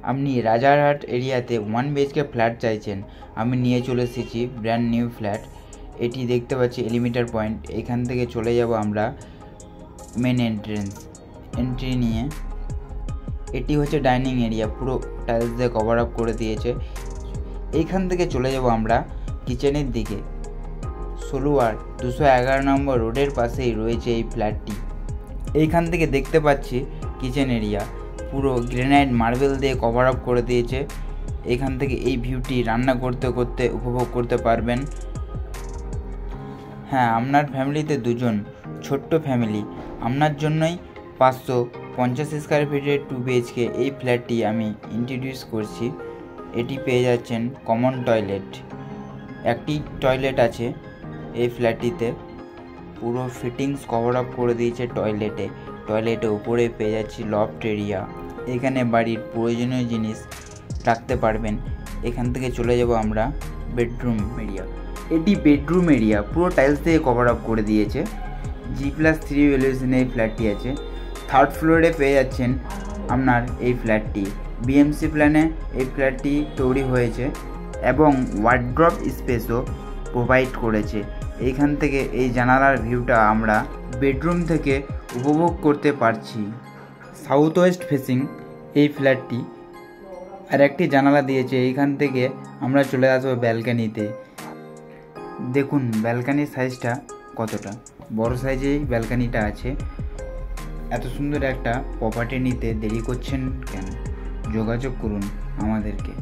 আপনি রাজারহাট এরিয়াতে 1 BHK flat চাইছেন, আমি নিয়ে চলে এসেছি ব্র্যান্ড নিউ ফ্ল্যাট। এটি দেখতে পাচ্ছি এলিমিটার পয়েন্ট। এখান থেকে চলে যাব আমরা মেন এন্ট্রি নিয়ে। এটি হচ্ছে ডাইনিং এরিয়া, পুরো টাইলস দিয়ে কভার আপ করে দিয়েছে। এইখান থেকে চলে যাব আমরা কিচেনের দিকে। সলুয়ার 211 নম্বর রোডের পাশেই রয়েছে এই ফ্ল্যাটটি। এইখান থেকে দেখতে পাচ্ছি কিচেন এরিয়া, পুরো গ্রেনাইট মার্বেল দিয়ে কভার আপ করে দিয়েছে। এখান থেকে এই ভিউটি রান্না করতে করতে উপভোগ করতে পারবেন। হ্যাঁ, আপনার ফ্যামিলিতে দুজন, ছোট্ট ফ্যামিলি, আপনার জন্যই 550 স্কোয়ার ফিটের 2 BHK এই ফ্ল্যাটটি আমি ইন্ট্রোডিউস করছি। এটি পেয়ে যাচ্ছেন কমন টয়লেট, একটি টয়লেট আছে এই ফ্ল্যাটটিতে। পুরো ফিটিংস কভার আপ করে দিয়েছে টয়লেটে উপরে পেয়ে যাচ্ছি লফট এরিয়া। এখানে বাড়ির প্রয়োজনীয় জিনিস রাখতে পারবেন। এখান থেকে চলে যাব আমরা বেডরুম এরিয়া। এটি বেডরুম এরিয়া, পুরো টাইলস দিয়ে কভার আপ করে দিয়েছে। G+3 ভ্যালুয়েশনে এই ফ্ল্যাটটি আছে। 3rd ফ্লোরে পেয়ে যাচ্ছেন আপনার এই ফ্ল্যাটটি। BMC প্ল্যানে এই ফ্ল্যাটটি তৈরি হয়েছে এবং ওয়ার্ড্রপ স্পেসও প্রোভাইড করেছে। এইখান থেকে এই জানালার ভিউটা আমরা বেডরুম থেকে উপভোগ করতে পারছি। সাউথ ওয়েস্ট ফেসিং এই ফ্ল্যাটটি, আর একটি জানালা দিয়েছে। এইখান থেকে আমরা চলে আসবো ব্যালকানিতে। দেখুন ব্যালকানির সাইজটা কতটা বড় সাইজেই ব্যালকানিটা আছে। এত সুন্দর একটা প্রপার্টি নিতে দেরি করছেন কেন? যোগাযোগ করুন আমাদেরকে।